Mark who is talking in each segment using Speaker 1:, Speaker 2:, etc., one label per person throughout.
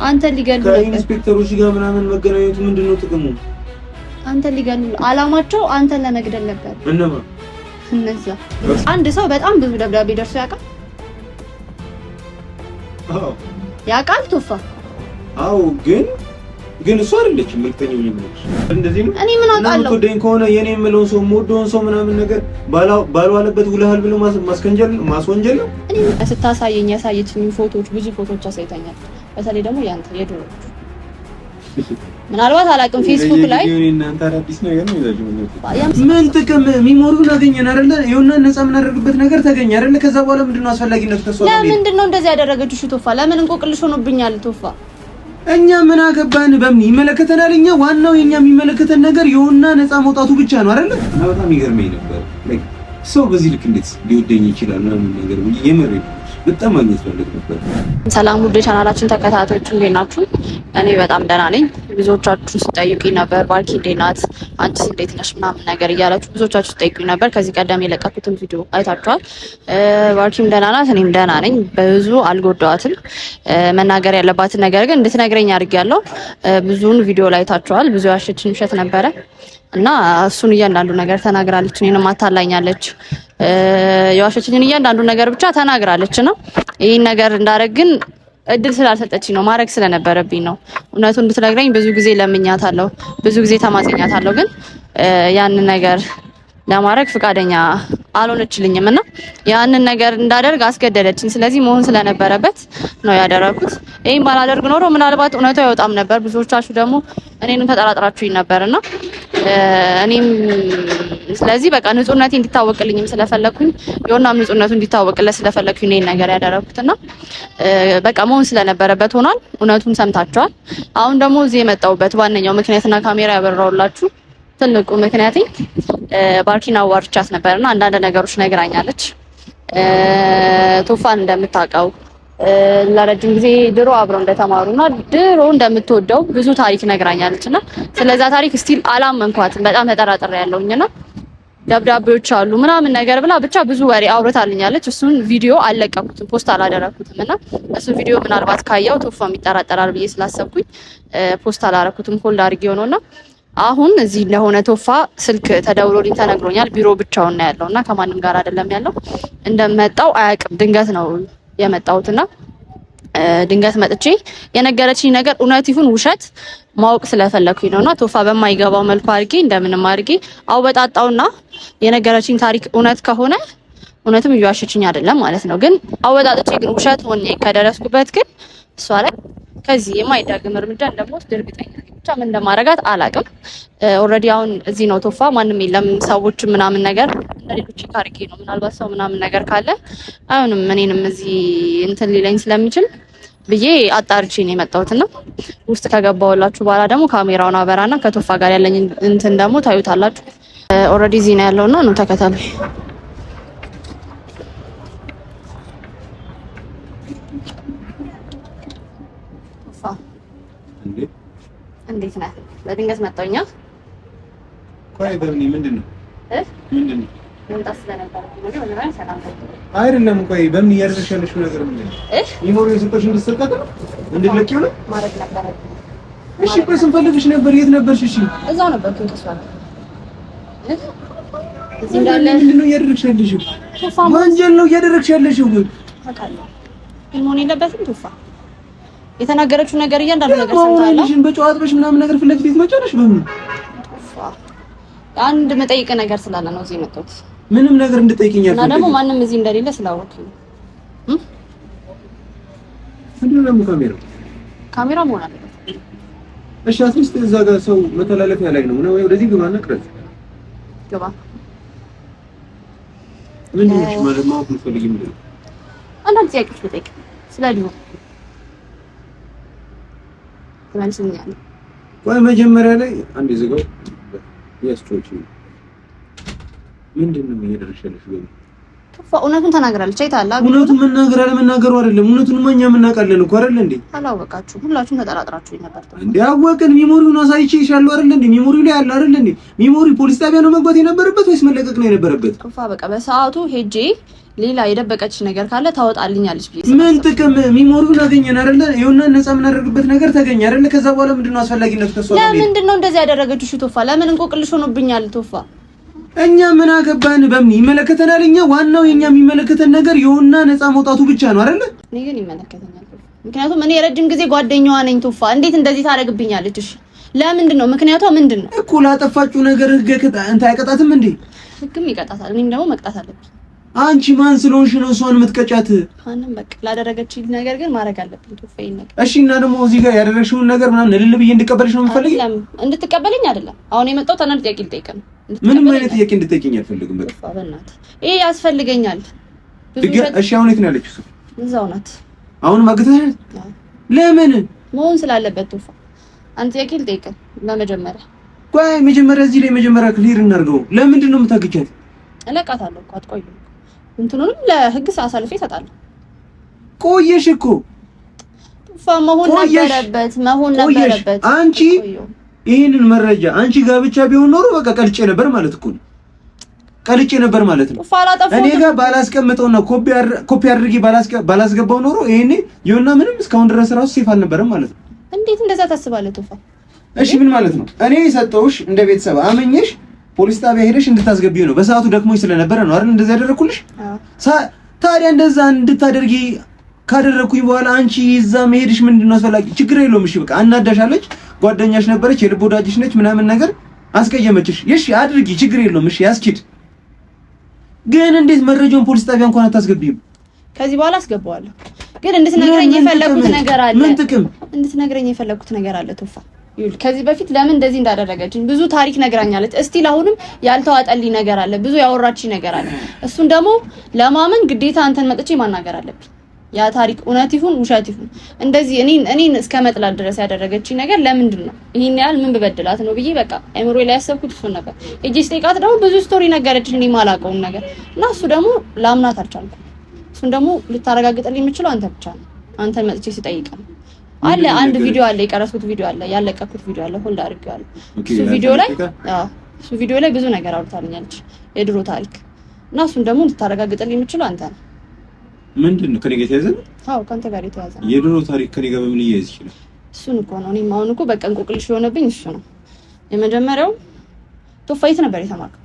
Speaker 1: አንተ ሊገሉ
Speaker 2: ከኢንስፔክተሮች ጋር ምናምን መገናኘቱ ምንድነው ጥቅሙ?
Speaker 1: አንተ ሊገሉ አላማቸው አንተን ለመግደል ነበር። እነዛ አንድ ሰው በጣም ብዙ ደብዳቤ ደርሶ ያውቃል?
Speaker 2: አዎ
Speaker 1: ያውቃል ቶፋ።
Speaker 2: አዎ ግን እሱ አይደለችም መልክተኛው የሚሉት እንደዚህ ነው።
Speaker 1: እኔ ምን አውቃለሁ?
Speaker 2: ወደኝ ከሆነ የኔ የምለውን ሰው ሞዶን ሰው ምናምን ነገር ባልዋለበት ውለሃል ብሎ ማስወንጀል ነው።
Speaker 1: እኔ ስታሳየኝ ያሳየችኝ ፎቶዎች ብዙ ፎቶዎች አሳይታኛል። በተለይ ደግሞ ያንተ የድሮዎቹ ምናልባት አላውቅም ፌስቡክ ላይ
Speaker 2: እናንተ አዲስ ነገር ነው ይላችሁ። ምን ጥቅም ሚሞሪውን አገኘን አይደለ? ይሁንና ነፃ የምናደርግበት ነገር ተገኘ አይደለ? ከዛ በኋላ ምንድነው አስፈላጊነቱ? ተሷል
Speaker 1: ለምንድን ነው እንደዚህ ያደረገችው? ቶፋ ለምን እንቆቅልሽ ሆኖብኛል ቶፋ።
Speaker 2: እኛ ምን አገባን? በምን ይመለከተናል? እኛ ዋናው የኛ የሚመለከተን ነገር ይሁንና ነፃ መውጣቱ ብቻ ነው አይደለ? በጣም ይገርመኝ ነበር ሰው በዚህ ልክ እንዴት ሊወደኝ ይችላል ምናምን ነገር የምር በጣም ማግኘት ፈልግ ነበር።
Speaker 1: ሰላም ውድ ቻናላችን ተከታታዮች እንዴት ናችሁ? እኔ በጣም ደህና ነኝ። ብዙዎቻችሁ ስጠይቁኝ ነበር ባርኪ እንዴት ናት፣ አንቺስ እንዴት ነሽ ምናምን ነገር እያላችሁ ብዙዎቻችሁ ስጠይቁኝ ነበር። ከዚህ ቀደም የለቀኩትን ቪዲዮ አይታችኋል። ባርኪም ደህና ናት፣ እኔም ደህና ነኝ። ብዙ አልጎዳዋትም። መናገር ያለባትን ነገር ግን እንድትነግረኝ አድርጌያለሁ። ብዙውን ቪዲዮ ላይ አይታችኋል። ብዙ ያሸችን ውሸት ነበረ እና እሱን እያንዳንዱ ነገር ተናግራለች። እኔንም አታላኛለች። የዋሸችኝን እያንዳንዱ ነገር ብቻ ተናግራለች ነው። ይሄን ነገር እንዳደረግ ግን እድል ስላልሰጠችኝ ነው፣ ማድረግ ስለነበረብኝ ነው። እውነቱን እንድትነግረኝ ብዙ ጊዜ ለምኛታለሁ፣ ብዙ ጊዜ ተማጽኛታለሁ። ግን ያንን ነገር ለማድረግ ፍቃደኛ አልሆነችልኝም እና ያንን ነገር እንዳደርግ አስገደደችኝ። ስለዚህ መሆን ስለነበረበት ነው ያደረኩት። ይሄን ባላደርግ ኖሮ ምናልባት እውነቱ አይወጣም ነበር። ብዙዎቻችሁ ደግሞ እኔንም ተጠራጥራችሁኝ ነበርና እኔም ስለዚህ በቃ ንጹህነቴ እንዲታወቅልኝም ስለፈለኩኝ የሆነም ንጹህነቱ እንዲታወቅለት ስለፈለኩኝ ነው ነገር ያደረኩትና በቃ መሆን ስለነበረበት ሆኗል። እውነቱን ሰምታችኋል። አሁን ደግሞ እዚህ የመጣሁበት ዋነኛው ምክንያትና ካሜራ ያበራውላችሁ ትልቁ ምክንያቴ ባርኪን አዋርቻት ነበርና አንዳንድ ነገሮች ነግራኛለች። ቶፋን እንደምታውቀው ለረጅም ጊዜ ድሮ አብረው እንደተማሩና ድሮ እንደምትወደው ብዙ ታሪክ ነግራኛለችና ስለዛ ታሪክ ስቲል አላመንኳትም። በጣም ተጠራጥሬ ያለውኝና ደብዳቤዎች አሉ ምናምን ነገር ብላ ብቻ ብዙ ወሬ አውርታልኛለች። እሱን ቪዲዮ አልለቀኩትም፣ ፖስት አላደረኩትምና እሱን ቪዲዮ ምናልባት ካየው ቶፋም ይጠራጠራል ብዬ ስላሰብኩኝ ፖስት አላደረኩትም። ሆልድ አድርጌው ነውና አሁን እዚህ ለሆነ ቶፋ ስልክ ተደውሎልኝ ተነግሮኛል። ቢሮ ብቻውን ነው ያለውና ከማንም ጋር አይደለም ያለው። እንደመጣው አያውቅም። ድንገት ነው የመጣሁትና ድንገት መጥቼ የነገረችኝ ነገር እውነት ይሁን ውሸት ማወቅ ስለፈለኩኝ ነውና ቶፋ በማይገባው መልኩ አድርጌ እንደምንም አድርጌ አወጣጣውና የነገረችኝ ታሪክ እውነት ከሆነ እውነትም እየዋሸችኝ አይደለም ማለት ነው። ግን አወጣጥቼ ግን ውሸት ሆኜ ከደረስኩበት ግን እሷ ላይ ከዚህ የማይዳግም እርምጃ እንደምወስድ እርግጠኛ ነኝ። ብቻ ምን እንደማደርጋት አላውቅም። ኦልሬዲ አሁን እዚህ ነው ቶፋ፣ ማንም የለም። ሰዎች ምናምን ነገር እንደሌሎች ካርጌ ነው ምናልባት ሰው ምናምን ነገር ካለ አይሆንም እኔንም እዚህ እንትን ሊለኝ ስለሚችል ብዬ አጣርቼ ነው የመጣሁትና ውስጥ ከገባሁላችሁ በኋላ ደግሞ ካሜራውን አበራና ከቶፋ ጋር ያለኝ እንትን ደግሞ ታዩታላችሁ። ኦልሬዲ እዚህ ነው ያለውና ነው ተከታተሉ። እንዴት ነህ? በድንገት መጣሁኛ።
Speaker 2: ቆይ በምን ምንድነው? ምንድነው?
Speaker 1: እንጣስ ስለነበር ነው ሰላም
Speaker 2: አይደለም። ቆይ በምን ያደረሻለሽ ነገር ምንድነው? ሚሞሪው ስልክሽ እንድትሰቀጥ ነው እንድትለቂው ነው ማለት ነበር። እሺ ቆይ ስንፈልግሽ ነበር። የት ነበርሽ? እሺ
Speaker 1: እዛው ነበርኩኝ። ተስፋ እዚህ እንዳለ
Speaker 2: ምንድነው ያደረግሻለሽ?
Speaker 1: ቶፋ
Speaker 2: ወንጀል ነው ያደረግሻለሽ።
Speaker 1: ታውቃለህ መሆን የለበትም ቶፋ የተናገረችው ነገር እያንዳንዱ ነገር ሰምታለሁ።
Speaker 2: በጨዋታሽ ምናምን ነገር ፍለግ ቤት መጨረሽ በምን
Speaker 1: አንድ መጠይቅ ነገር ስላለ ነው እዚህ የመጣሁት።
Speaker 2: ምንም ነገር እንድጠይቅኝ
Speaker 1: እና ደግሞ ማንም እዚህ እንደሌለ ስላወቅኩኝ
Speaker 2: ምንድነው ደግሞ
Speaker 1: ካሜራ መሆን አለበት።
Speaker 2: እሺ አትሊስት እዛ ጋር ሰው መተላለፊያ ላይ ነው ወይ ወደዚህ ግባ እና ቅረጽ
Speaker 1: ግባ።
Speaker 2: ምንድነው ማለት ማወቅ የምትፈልጊ ምንድነው?
Speaker 1: አንዳንድ ጥያቄዎች ልጠይቅ ስለዲሁ ትመልስልኛለህ?
Speaker 2: ቆይ መጀመሪያ ላይ አንዴ ዝጋው። ያስጮች ምንድነው እየደረሻለሽ?
Speaker 1: እውነቱን ተናግራለች። አይታላ
Speaker 2: እውነቱን መናገር አለመናገሩ አይደለም። እውነቱንማ እኛ የምናውቃለን እኮ አይደል እንዴ?
Speaker 1: አላወቃችሁም? ሁላችሁም ተጠራጥራችሁ ነበር
Speaker 2: እንዴ? አወቅን። ሚሞሪውን አሳይቼሻለሁ አይደል እንዴ? ሚሞሪው ላይ አለ አይደል እንዴ? ሚሞሪ ፖሊስ ጣቢያ ነው መግባት የነበረበት ወይስ መለቀቅ ነው የነበረበት?
Speaker 1: በቃ በሰዓቱ ሄጄ ሌላ የደበቀች ነገር ካለ ታወጣልኛለች ብዬ
Speaker 2: ምን ጥቅም? ሚሞሪውን አገኘን አይደል? ይሁንና ነፃ የምናደርግበት ነገር ተገኘ አይደል? ከዛ በኋላ ምንድነው አስፈላጊነት ከሷ?
Speaker 1: ለምንድን ነው እንደዚህ ያደረገችው? ቶፋ ለምን እንቆቅልሽ ሆኖብኛል? ቶፋ
Speaker 2: እኛ ምን አገባን? በምን ይመለከተናል? እኛ ዋናው የኛ የሚመለከተን ነገር ይሁንና ነፃ መውጣቱ ብቻ ነው አይደል?
Speaker 1: እኔ ግን ይመለከተኛል። ምክንያቱም እኔ የረጅም ጊዜ ጓደኛዋ ነኝ። ቶፋ እንዴት እንደዚህ ታደርግብኛለች? እሺ ለምንድን ነው? ምክንያቷ ምንድን ነው?
Speaker 2: እኮ ላጠፋችሁ ነገር ህግ አይቀጣትም እንዴ?
Speaker 1: ህግም ይቀጣታል። እኔም ደግሞ መቅጣት አለብኝ።
Speaker 2: አንቺ ማን ስለሆንሽ ነው እሷን የምትቀጫት?
Speaker 1: ማንም በቃ ላደረገችኝ ነገር ግን ማድረግ አለብኝ ቶፋ። ነገር
Speaker 2: እሺ። እና ደግሞ እዚህ ጋር ያደረግሽውን ነገር ምናምን እልል ብዬ እንድቀበልሽ ነው የምፈልገው?
Speaker 1: እንድትቀበለኝ አይደለም። አሁን የመጣው ተናድ ጥያቄ ልጠይቅ ነው።
Speaker 2: ምንም አይነት ጥያቄ እንድትጠይቂኝ አልፈልግም። በቃ
Speaker 1: ቶፋ በእናትህ ይሄ ያስፈልገኛል።
Speaker 2: እሺ። አሁን የት ነው ያለችው?
Speaker 1: እዛው ናት።
Speaker 2: አሁን ማግተሽ? ለምን
Speaker 1: መሆን ስላለበት ቶፋ። አንተ ጥያቄ ልጠይቅ በመጀመሪያ።
Speaker 2: ቆይ መጀመሪያ እዚህ ላይ መጀመሪያ ክሊር እናድርገው። ለምንድን ነው የምታግቻት?
Speaker 1: እለቃታለሁ እኮ አትቆይም። እንትኑንም ለህግ አሳልፌ እሰጣለሁ።
Speaker 2: ቆየሽ እኮ
Speaker 1: ቶፋ። መሆን ነበረበት።
Speaker 2: አንቺ ይሄንን መረጃ አንቺ ጋር ብቻ ቢሆን ኖሮ በቃ ቀልጬ ነበር ማለት እኮ ነው። ቀልጬ ነበር ማለት ነው። እኔ ጋር ባላስቀምጠውና ኮፒ አድርጌ ባላስገባው ኖሮ ይሄኔ ይሁንና ምንም እስካሁን ድረስ ራሱ ሴፍ አልነበረም ማለት ነው።
Speaker 1: እንዴት እንደዛ ታስባለህ ቶፋ?
Speaker 2: እሺ ምን ማለት ነው? እኔ ሰጠውሽ እንደ ቤተሰብ አመኘሽ ፖሊስ ጣቢያ ሄደሽ እንድታስገቢው ነው። በሰዓቱ ደክሞኝ ስለነበረ ነው አይደል እንደዛ ያደረኩልሽ። ታዲያ እንደዛ እንድታደርጊ ካደረኩኝ በኋላ አንቺ እዛ መሄድሽ ምንድነው አስፈላጊ? ችግር የለውም። እሺ በቃ አናዳሻለች፣ ጓደኛሽ ነበረች፣ የልብ ወዳጅሽ ነች ምናምን ነገር አስቀየመችሽ። እሺ አድርጊ፣ ችግር የለውም። እሺ ያስኪድ። ግን እንዴት መረጃውን ፖሊስ ጣቢያ እንኳን አታስገቢም?
Speaker 1: ከዚህ በኋላ አስገባዋለሁ። ግን እንድትነግረኝ የፈለኩት ነገር አለ።
Speaker 2: ምን ጥቅም?
Speaker 1: እንድትነግረኝ የፈለኩት ነገር አለ ቶፋ። ከዚህ በፊት ለምን እንደዚህ እንዳደረገችኝ ብዙ ታሪክ ነግራኛለች። እስቲል አሁንም ያልተዋጠልኝ ነገር አለ፣ ብዙ ያወራችኝ ነገር አለ። እሱን ደግሞ ለማመን ግዴታ አንተን መጥቼ ማናገር አለብኝ። ያ ታሪክ እውነት ይሁን ውሸት ይሁን እንደዚህ እኔን እስከ መጥላት ድረስ ያደረገችኝ ነገር ለምንድን ነው? ይሄን ያህል ምን በበደላት ነው ብዬ በቃ አይምሮዬ ላይ ያሰብኩት እሱን ነበር። እጄ ስጠይቃት ደግሞ ብዙ ስቶሪ ነገረችኝ፣ እኔ የማላውቀውን ነገር እና እሱ ደግሞ ላምናት አልቻልኩም። እሱን ደግሞ ልታረጋግጥልኝ የምችለው አንተ ብቻ ነው። አንተን መጥቼ ስጠይቅ ነው። አለ አንድ ቪዲዮ አለ፣ የቀረጽኩት ቪዲዮ አለ፣ ያለቀኩት ቪዲዮ አለ፣ ሆልድ አድርጌዋለሁ። እሱ ቪዲዮ ላይ ብዙ ነገር አውርታልኛለች፣ የድሮ ታሪክ እና እሱን ደግሞ ልታረጋግጥልኝ የምችለው አንተ ነው።
Speaker 2: ምንድን ነው ከኔ ጋር የተያዘ?
Speaker 1: አዎ ከአንተ ጋር የተያዘ ነው።
Speaker 2: የድሮ ታሪክ ከኔ ጋር በምን ሊያያዝ ይችላል?
Speaker 1: እሱን እኮ ነው እኔም አሁን እኮ በቃ እንቆቅልሽ የሆነብኝ እሱ ነው። የመጀመሪያው ቶፋ የት ነበር የተማርከው?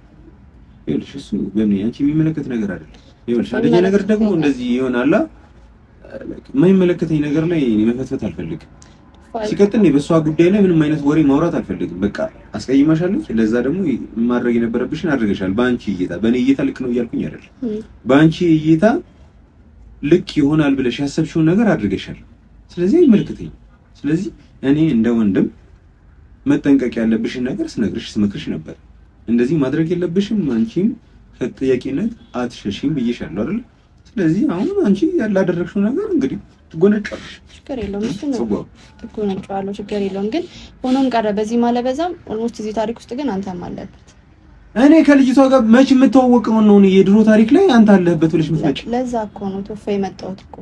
Speaker 2: ይኸውልሽ እሱ በምን አንቺ የሚመለከት ነገር አይደለም። ይኸውልሽ አንደኛ ነገር ደግሞ እንደዚህ ይሆናል የማይመለከተኝ ነገር ላይ መፈትፈት አልፈልግም። ሲቀጥል ነው በሷ ጉዳይ ላይ ምንም አይነት ወሬ ማውራት አልፈልግም። በቃ አስቀይማሻለች። ለዛ ደግሞ ማድረግ የነበረብሽን አድርገሻል። በአንቺ እይታ፣ በእኔ እይታ ልክ ነው እያልኩኝ አይደለም። በአንቺ እይታ ልክ ይሆናል ብለሽ ያሰብሽውን ነገር አድርገሻል። ስለዚህ አይመለከተኝም። ስለዚህ እኔ እንደ ወንድም መጠንቀቅ ያለብሽን ነገር ስነግርሽ ስመክርሽ ነበር። እንደዚህ ማድረግ የለብሽም አንቺም ከጥያቄነት አትሸሽም ብዬሻለሁ አይደል? ስለዚህ አሁን አንቺ ያላደረግሽው ነገር እንግዲህ ትጎነጫለሽ። ችግር የለውም እሱ ነው ትጎነጫለሽ፣ ችግር የለውም። ግን ሆኖም ቀረ በዚህ ማለበዛም ኦልሞስት እዚህ ታሪክ ውስጥ ግን አንተም አለበት። እኔ ከልጅቷ ጋር መች የምትዋወቀው ነው የድሮ ታሪክ ላይ አንተ አለህበት ብለሽ ምትመጪ? ለዛ እኮ ነው ቶፋ የመጣሁት እኮ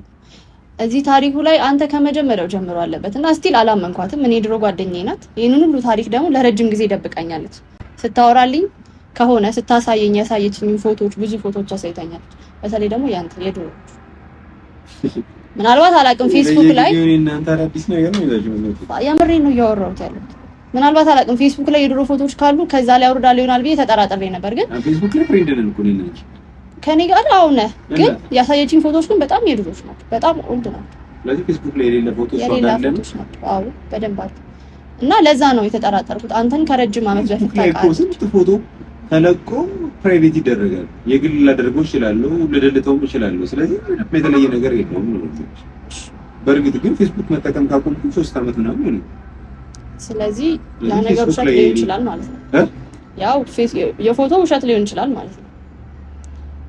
Speaker 2: እዚህ ታሪኩ ላይ አንተ ከመጀመሪያው ጀምሮ አለበት እና ስቲል አላመንኳትም። እኔ ድሮ ጓደኛዬ ናት። ይሄንን ሁሉ ታሪክ ደግሞ ለረጅም ጊዜ ደብቃኛለች። ስታወራልኝ ከሆነ ስታሳየኝ ያሳየችኝ ፎቶዎች ብዙ ፎቶዎች አሳይታኛለች። በተለይ ደግሞ ያንተ የድሮ ምናልባት አላውቅም ፌስቡክ ላይ እናንተ አዲስ ነገር ነው ይላችሁ ያምሬ ነው እያወራሁት ያለሁት። ምናልባት አላውቅም ፌስቡክ ላይ የድሮ ፎቶዎች ካሉ ከዛ ላይ አውርዳለሁ ይሆናል ብዬ ተጠራጥሬ ነበር። ግን ፌስቡክ ላይ ፍሬንድ ነን እኮ ነኝ ከኔ ጋር አሁን ግን ያሳየችኝ ፎቶዎች ግን በጣም የድሮች ናቸው፣ በጣም ኦልድ ናቸው። ስለዚህ ፌስቡክ ላይ የሌለ ፎቶዎች ናቸው። አዎ በደንብ አለ እና ለዛ ነው የተጠራጠርኩት አንተን ከረጅም ዓመት በፊት ታውቃለህ። ስንት ፎቶ ተለቆ ፕራይቬት ይደረጋል። የግል ላደርገው ይችላል፣ ልደልተው ይችላል። ስለዚህ የተለየ ነገር የለውም ነው። በእርግጥ ግን ፌስቡክ መጠቀም ካቆምኩ 3 ዓመት ምናምን ነው። ስለዚህ ያ ነገር ውሸት ሊሆን ይችላል ማለት ነው። ያው የፎቶ ውሸት ሊሆን ይችላል ማለት ነው።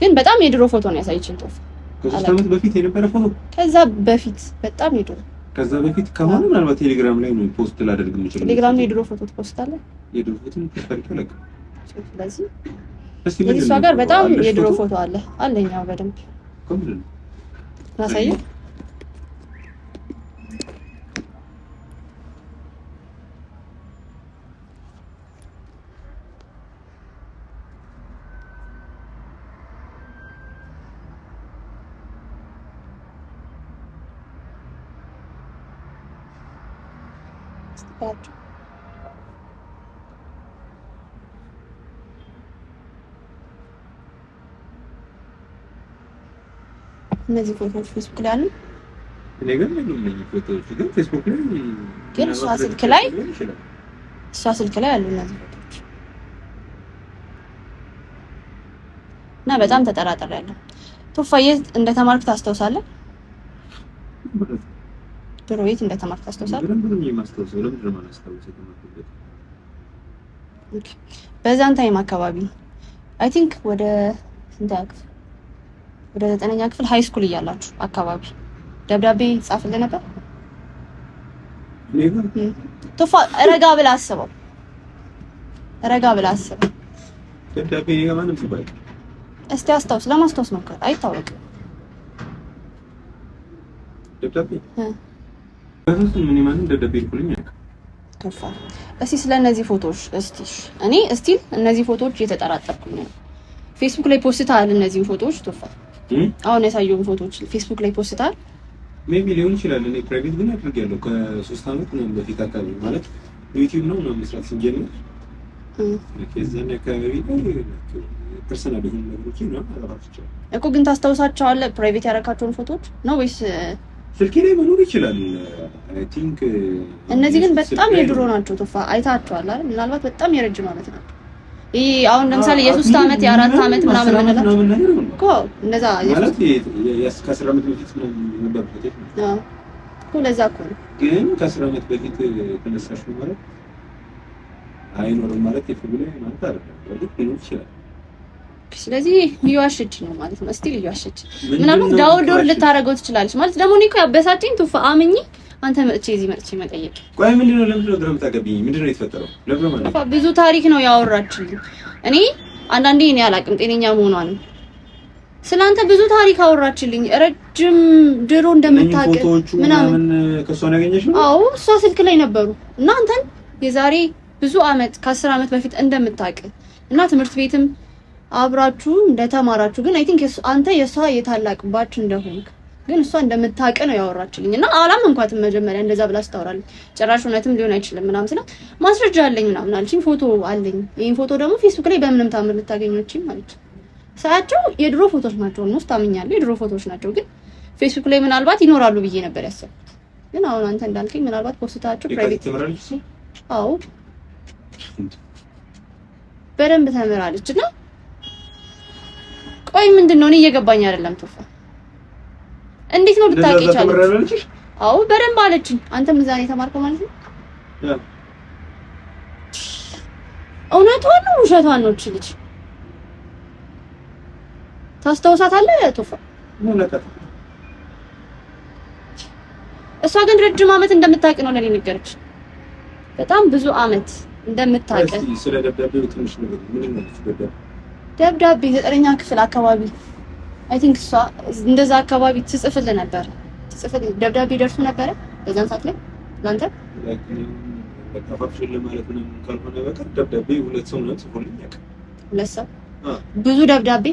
Speaker 2: ግን በጣም የድሮ ፎቶ ነው ያሳየችኝ ቶፋ። ከ3 ዓመት በፊት የነበረ ፎቶ ከዛ በፊት በጣም የድሮ ከዛ በፊት ከሆነ ምናልባት ቴሌግራም ላይ ነው ፖስት ላደርግ የምችለው። ቴሌግራም ላይ የድሮ ፎቶ ትፖስታለህ? የድሮ ፎቶ ፖስት አድርጌ ስለዚህ
Speaker 1: እሷ ጋር በጣም የድሮ ፎቶ አለ አለኛው በደንብ
Speaker 2: ከምንድን ነው
Speaker 1: ላሳየው እነዚህ ፎቶዎች ፌስቡክ ላይ አሉ።
Speaker 2: እኔ ግን እነዚህ ፎቶዎች ግን ፌስቡክ ላይ
Speaker 1: ግን እሷ ስልክ ላይ አሉ እነዚህ ፎቶዎች እና በጣም ተጠራጥሬያለሁ። ቶፋዬ እንደተማርክ ታስታውሳለህ? ድሮ የት እንደተማርክ ታስታውሳለህ? በዛን ታይም አካባቢ አይ ቲንክ ወደ ስንተኛ ክፍል ወደ 9ኛ ክፍል ሃይ ስኩል እያላችሁ አካባቢ ደብዳቤ ጻፍልህ ነበር? ቶፋ ረጋ ብለህ አስበው።
Speaker 2: ደብዳቤ ለማንም ሲባል
Speaker 1: እስቲ አስታውስ። ለማስታወስ ሞክር። አይታወቅም።
Speaker 2: ደብዳቤ በፍጹም ምን ማንም ደብዳቤ ልኩልኝ አያውቅም።
Speaker 1: ቶፋ እስቲ ስለነዚህ ፎቶዎች እኔ እስቲ እነዚህ ፎቶዎች እየተጠራጠርኩኝ ነው። ፌስቡክ ላይ ፖስትታል እነዚህ ፎቶዎች ቶፋ አሁን ያሳየውን ፎቶዎች ፌስቡክ ላይ ፖስትታል
Speaker 2: ሜቢ ሊሆን ይችላል። እኔ ፕራይቬት ግን አድርጌያለሁ ከ3 አመት ነው በፊት አካባቢ ማለት ዩቲዩብ ነው መስራት ስንጀምር ከዛን አካባቢ ፐርሰናል የሆኑ ነገሮች ነው አላባቸው
Speaker 1: እኮ ግን ታስታውሳቸዋለህ? ፕራይቬት ያደረካቸውን ፎቶዎች ነው ወይስ
Speaker 2: ስልኬ ላይ መኖር ይችላል? አይ ቲንክ
Speaker 1: እነዚህ ግን በጣም የድሮ ናቸው። ቶፋ አይታቸዋል አይደል? ምናልባት በጣም የረጅም ማለት ነው። ይሄ አሁን ለምሳሌ የ3 አመት የ4 አመት ምናምን ምንላቸው እኮ እንደዛ
Speaker 2: ማለት ከ10 አመት በፊት ምናምን ነበር ፎቶ
Speaker 1: እኮ ለዛ እኮ ነው።
Speaker 2: ግን ከ10 አመት በፊት ተነሳሽ ማለት አይኖርም ማለት የፍብለ ማለት አይደለም። ወዲህ ነው ይችላል።
Speaker 1: ስለዚህ እየዋሸች ነው ማለት ነው። እስቲ እየዋሸች ምናልባት ዳውዶር ልታረገው ትችላለች ማለት ደግሞ እኔ እኮ ያበሳጨኝ ቶፋ አምኜ አንተ እዚህ መጥቼ መጠየቅ።
Speaker 2: ቆይ ምንድነው? ለምንድነው ግራ የምታገቢኝ? ምንድነው የተፈጠረው? ለምን ማለት
Speaker 1: ብዙ ታሪክ ነው ያወራችልኝ። እኔ አንዳንዴ እኔ አላቅም ጤነኛ መሆኗን ስላንተ ብዙ ታሪክ አወራችልኝ። ረጅም ድሮ እንደምታውቅ ምናምን
Speaker 2: ከሷ ነው ያገኘሽው?
Speaker 1: አዎ እሷ ስልክ ላይ ነበሩ እና አንተን የዛሬ ብዙ አመት ከ10 አመት በፊት እንደምታውቅ እና ትምህርት ቤትም አብራችሁ እንደተማራችሁ ግን አይ ቲንክ አንተ የሷ የታላቅ ባች እንደሆንክ ግን እሷ እንደምታውቅ ነው ያወራችልኝ እና አላመንኳትም መጀመሪያ እንደዛ ብላ ስታወራልኝ ጭራሽ እውነትም ሊሆን አይችልም ምናምን ስላት ማስረጃ አለኝ ምናምን አለችኝ። ፎቶ አለኝ። ይሄን ፎቶ ደግሞ ፌስቡክ ላይ በምንም ታምር ልታገኙችኝ ማለት ሳያቸው የድሮ ፎቶች ናቸው ነው ታምኛለህ? የድሮ ፎቶች ናቸው ግን ፌስቡክ ላይ ምናልባት ይኖራሉ ብዬ ነበር ያሰብኩት። ግን አሁን አንተ እንዳልከኝ ምናልባት ፖስታቸው ፕራይቬት
Speaker 2: ተመራለች።
Speaker 1: አዎ በደንብ ተመራለች እና ቆይ ምንድነው እኔ እየገባኝ አይደለም ቶፋ እንዴት ነው ልታውቂ ይቻላል? አዎ በደንብ አለችኝ። አንተም እዛ ነው የተማርከው ማለት ነው? እውነቷን ነው ውሸቷን ነው? እቺ ልጅ ታስታውሳታለህ ቶፋ? እሷ ግን ረጅም አመት እንደምታውቅ ነው ለኔ ነገረች። በጣም ብዙ አመት እንደምታውቅ
Speaker 2: ስለ ደብዳቤው ትንሽ ነገር ምንድነው?
Speaker 1: ደብዳቤ 9ኛ ክፍል አካባቢ አይ ቲንክ እሷ እንደዛ አካባቢ ትጽፍልህ ነበር። ደብዳቤ ደርሶ ነበር በዛን ሰዓት ላይ ላንተ
Speaker 2: ለካፋፍሽል ማለት ነው ካልሆነ በቀር ደብዳቤ 2 ሰው ነው ጽፎልኝ ያውቃል።
Speaker 1: 2 ሰው ብዙ ደብዳቤ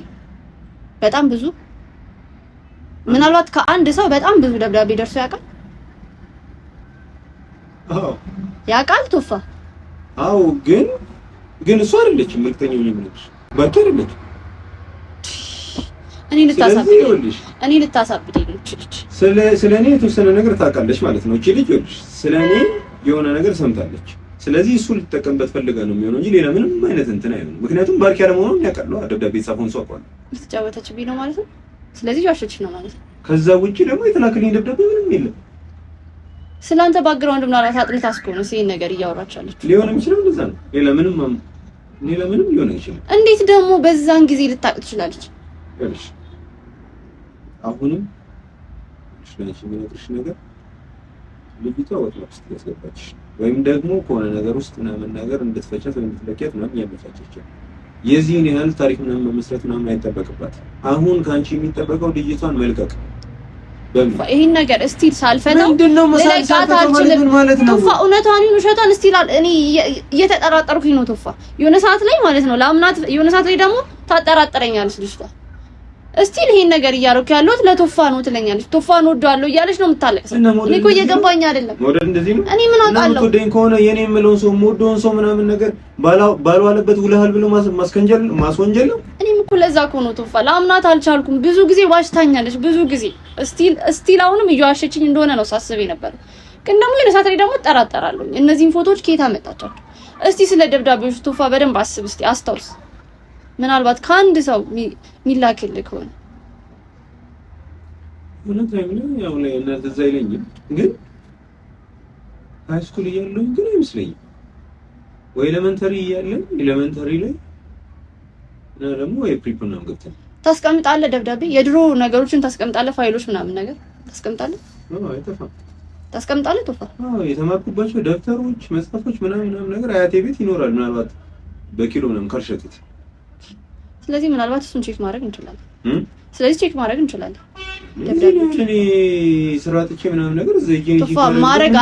Speaker 1: በጣም ብዙ ምናልባት ከአንድ ሰው በጣም ብዙ ደብዳቤ ደርሶ ያውቃል?
Speaker 2: አዎ
Speaker 1: ያውቃል ቶፋ?
Speaker 2: አዎ ግን እሷ አይደለችም መልክተኛው ነው ባክ አይደለችም። እኔ ልታሳብደኝ ነው እቺ ስለኔ የተወሰነ ነገር ታውቃለች ማለት ነው። እቺ ልጅ ይኸውልሽ ስለኔ የሆነ ነገር ሰምታለች። ስለዚህ እሱ ልትጠቀምበት ፈልጋ ነው የሚሆነው እንጂ ሌላ ምንም አይነት እንትን አይሆንም። ምክንያቱም ባርክ ያለ መሆኑን ያውቃል። ደብዳቤ ጻፈውን ሰው አውቃለሁ።
Speaker 1: ልትጫወተችብኝ ነው ማለት ነው። ስለዚህ ዋሸች ነው ማለት ነው።
Speaker 2: ከዛ ውጪ ደግሞ የተላከልኝ ደብዳቤ ምንም የለም።
Speaker 1: ስላንተ ባክግራውንድ ምናልባት አጥልታ አስኮ ነው ይሄን ነገር እያወራቻለች።
Speaker 2: ሊሆን የሚችለው እንደዛ ነው። ሌላ ምንም ሊሆን አይችልም።
Speaker 1: እንዴት ደግሞ በዛን ጊዜ ልታውቅ ትችላለች?
Speaker 2: እሺ አሁንም ስለዚህ የሚነግርሽ ነገር ልጅቷ ወጥቷ ያስገባች ወይም ደግሞ ከሆነ ነገር ውስጥ ምናምን ነገር እንድትፈጨት ወይም እንድትለቂያት ምናምን ያመቻቸች የዚህን ያህል ታሪክ ምናምን መመስረት ምናምን አይጠበቅባት። አሁን ካንቺ የሚጠበቀው ልጅቷን መልቀቅ።
Speaker 1: ይሄን ነገር እስቲል ሳልፈታው
Speaker 2: ምንድነው መሳልፈታው ማለት ነው?
Speaker 1: ቶፋ እውነቷን ይሁን ውሸቷን እስቲል እኔ እየተጠራጠርኩኝ ነው ቶፋ። የሆነ ሰዓት ላይ ማለት ነው ለአምናት፣ የሆነ ሰዓት ላይ ደግሞ ታጠራጥረኛለች ልጅቷ። እስቲል ይሄን ነገር እያደረኩ ያለሁት ለቶፋ ነው ትለኛለች። ቶፋን ወደዋለሁ እያለች ነው የምታለቅሰው። እኔ እኮ እየገባኝ አይደለም።
Speaker 2: ወደድ እንደዚህ ነው።
Speaker 1: እኔ ምን አውቃለሁ?
Speaker 2: ወደኝ ከሆነ የኔ የምለውን ሰው የምወደውን ሰው ምናምን ነገር ባልዋለበት ውለሃል ብሎ ማስወንጀል ነው። እኔም
Speaker 1: እኮ ለዛ እኮ ነው ቶፋ ለአምናት አልቻልኩም። ብዙ ጊዜ ዋሽታኛለች፣ ብዙ ጊዜ እስቲል አሁንም እየዋሸችኝ እንደሆነ ነው ሳስብ ነበር። ግን ደግሞ የሆነ ሰዓት ላይ ደግሞ እጠራጠራለሁ። እነዚህን ፎቶዎች ከየት አመጣቻቸው? እስቲ ስለ ደብዳቤዎች ቶፋ በደንብ አስብ፣ እስቲ አስታውስ። ምናልባት ከአንድ ሰው ሚላክልህ ከሆነ
Speaker 2: እውነት አይደለም። ያው ላይ እንደዛ አይለኝም፣ ግን ሃይስኩል እያለሁ ግን አይመስለኝም። ወይ ኤሌመንተሪ እያለን ኤሌመንተሪ ላይ እና ደግሞ ወይ ፕሪፕ ምናምን ገብተን
Speaker 1: ታስቀምጣለህ ደብዳቤ፣ የድሮ ነገሮችን ታስቀምጣለህ፣ ፋይሎች ምናምን ነገር ታስቀምጣለህ።
Speaker 2: አይጠፋም።
Speaker 1: ታስቀምጣለህ ቶፋ?
Speaker 2: የተማርኩባቸው ደብተሮች፣ መጽሐፎች ምናምን ነገር አያቴ ቤት ይኖራል። ምናልባት በኪሎ ምናምን ካልሸጡት።
Speaker 1: ስለዚህ ምናልባት እሱን ቼክ ማድረግ እንችላለን። ስለዚህ ቼክ ማድረግ እንችላለን።
Speaker 2: ደብዳቤ ስራ ጥቼ ምናምን ነገር ዘይጄ
Speaker 1: ቶፋ ማድረግ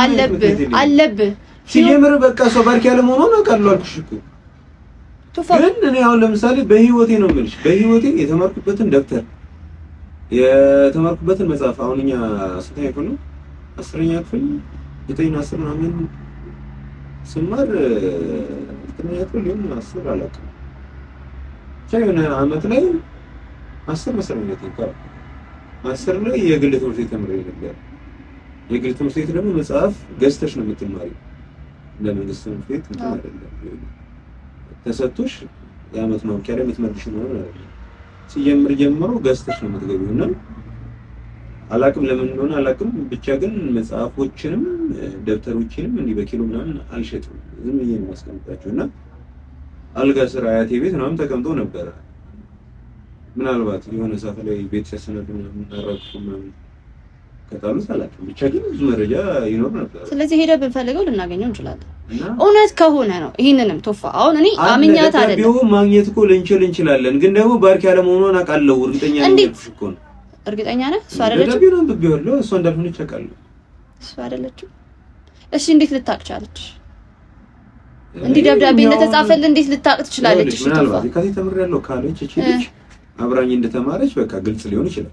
Speaker 1: አለብህ።
Speaker 2: ሲጀምር በቃ ሰው ባርክ ያለ መሆኑን አውቃለሁ አልኩሽ እኮ
Speaker 1: ቶፋ።
Speaker 2: ግን እኔ አሁን ለምሳሌ በህይወቴ ነው የምልሽ፣ በህይወቴ የተማርኩበትን ደብተር የተማርኩበትን መጽሐፍ አሁን እኛ ስንተኛ ክፍል ነው? 10ኛ ክፍል 9 10 ምናምን ስማር 9ኛ ክፍል ሊሆን 10 አላውቅም። የሆነ አመት ላይ 10 መሰለኝ እንኳን 10 ላይ የግል ትምህርት ቤት ተምሬ ነበር። የግል ትምህርት ቤት ደግሞ መጽሐፍ ገዝተሽ ነው የምትማሪው። ለመንግስት ትምህርት ቤት እንትን አይደለም ተሰጥቶሽ የአመት ማውቂያ ላይ የምትመርሽ ነው ማለት ነው። ሲጀምር ጀምሮ ገዝተሽ ነው የምትገቢው እና አላቅም ለምን እንደሆነ አላቅም፣ ብቻ ግን መጽሐፎችንም ደብተሮችንም እንዲህ በኪሎ ምናምን አልሸጥም፣ ዝም ብዬ ነው የማስቀምጣቸው እና አልጋ ስራ አያቴ ቤት ምናምን ተቀምጦ ነበር። ምናልባት የሆነ ሰዓት ላይ ቤት ሲያሰነዱ ምናምን አራቁ ምናምን ከጣሉት አላውቅም፣ ብቻ ግን ብዙ መረጃ ይኖር ነበር። ስለዚህ ሄደህ ብንፈልገው ልናገኘው እንችላለን እውነት ከሆነ ነው። ይሄንንም ቶፋ አሁን እኔ አምኛት አይደለም ቢሆን ማግኘት እኮ እንችላለን፣ ግን ደግሞ ባርክ ያለ መሆኗን አውቃለሁ። እርግጠኛ ነኝ እኮ ነው። እርግጠኛ ነህ? እሷ አይደለችም። ቢሆን ቢሆን እሷ እንዳልሆነች አውቃለሁ። እሷ አይደለችም። እሺ እንዴት ልታውቅ ቻለች? እንዲህ ደብዳቤ እንደተጻፈልን እንዴት ልታውቅ ትችላለች? እሺ ቶፋ ከዚህ ተምሬያለሁ ካለች እቺ ልጅ አብራኝ እንደተማረች በቃ ግልጽ ሊሆን ይችላል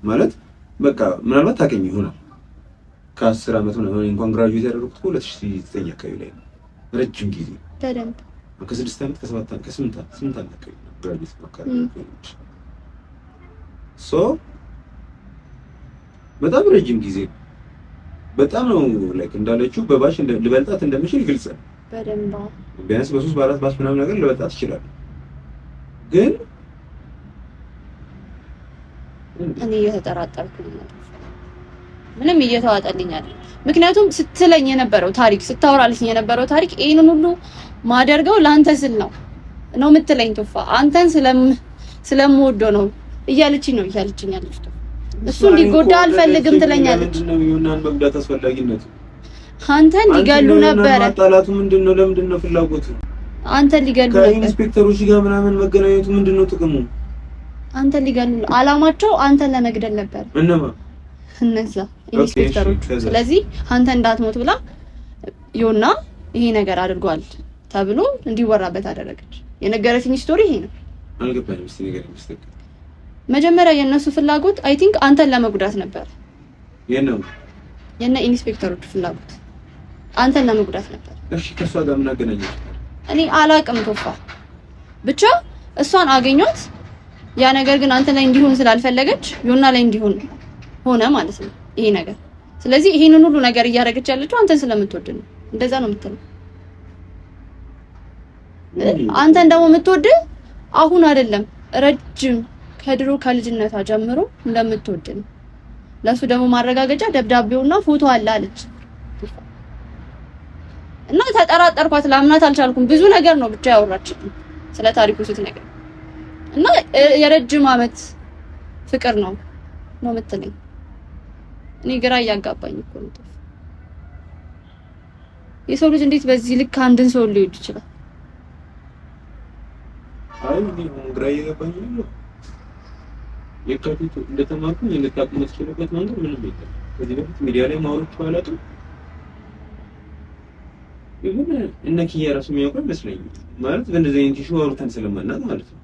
Speaker 2: ማለት በቃ ምናልባት ታውቀኝ ይሆናል። ከ10 አመት ምናምን እንኳን ግራጁዌት ያደረኩት 2009 አካባቢ ላይ ነው። ረጅም ጊዜ በደንብ ከ6 አመት ከ7 አመት ከ8 አመት አካባቢ ነው ግራጁዌት ማካከል በጣም ረጅም ጊዜ በጣም ነው ላይክ እንዳለችው በባሽ ልበልጣት እንደምችል ግልጽ ነው። በደንብ ቢያንስ በ3 በ4 ባስ ምናምን ነገር ልበልጣት ይችላል። ግን እኔ እየተጠራጠርኩኝ ነው። ምንም እየተዋጠልኝ አይደል። ምክንያቱም ስትለኝ የነበረው ታሪክ ስታወራልኝ የነበረው ታሪክ ይሄንን ሁሉ ማደርገው ላንተ ስል ነው የምትለኝ ቶፋ። አንተን ስለምወደው ነው እያለችኝ ያለችው። እሱ እንዲጎዳ አልፈልግም ትለኛለች። ምንድነው የሆነን መጉዳት አስፈላጊነቱ? አንተን ሊገሉ ነበር። ማጣላቱ ምንድነው? ለምንድነው ፍላጎቱ? አንተን ሊገሉ ነበር። ከኢንስፔክተሮች ጋር ምናምን መገናኘቱ ምንድነው ጥቅሙ? አንተን ሊገሉ አላማቸው አንተን ለመግደል ነበር። እነዛ ኢንስፔክተሮች። ስለዚህ አንተ እንዳትሞት ብላ ይሁንና ይሄ ነገር አድርጓል ተብሎ እንዲወራበት አደረገች። የነገረችኝ ስቶሪ ይሄ ነው። አልገባኝም። እስቲ ነገር ይመስል መጀመሪያ የነሱ ፍላጎት አይ ቲንክ አንተን ለመጉዳት ነበር። የነ ኢንስፔክተሮች ፍላጎት አንተን ለመጉዳት ነበር። እሺ ከሷ ጋር ምን አገናኘው? እኔ አላቅም ቶፋ። ብቻ እሷን አገኘኋት። ያ ነገር ግን አንተ ላይ እንዲሆን ስላልፈለገች ዮና ላይ እንዲሆን ሆነ ማለት ነው ይሄ ነገር። ስለዚህ ይሄንን ሁሉ ነገር እያደረገች ያለችው አንተን ስለምትወድ ነው። እንደዛ ነው የምትለው። አንተን ደግሞ የምትወድ አሁን አይደለም ረጅም ከድሮ ከልጅነቷ ጀምሮ እንደምትወድ ነው። ለሱ ደግሞ ማረጋገጫ ደብዳቤውና ፎቶ አለ አለች። እና ተጠራጠርኳት፣ ላምናት አልቻልኩም። ብዙ ነገር ነው ብቻ ያወራችኝ ስለ ታሪኩ ስትነግረኝ እና የረጅም አመት ፍቅር ነው የምትለኝ። እኔ ግራ እያጋባኝ እኮ ነው። የሰው ልጅ እንዴት በዚህ ልክ አንድን ሰው ሊወድ ይችላል? ግራ እየገባኝ ነው። የካቲት እንደተማርኩኝ ልታውቁ የምትችሉበት መንገድ ምንም የለም። ከዚህ በፊት ሚዲያ ላይ ማውራት አላውቅም። ይሁን እነ ኪያ ራሱ የሚያውቁ ይመስለኛል ማለት በእንደዚህ አይነት ሹ አውርተን ስለማናት ማለት ነው።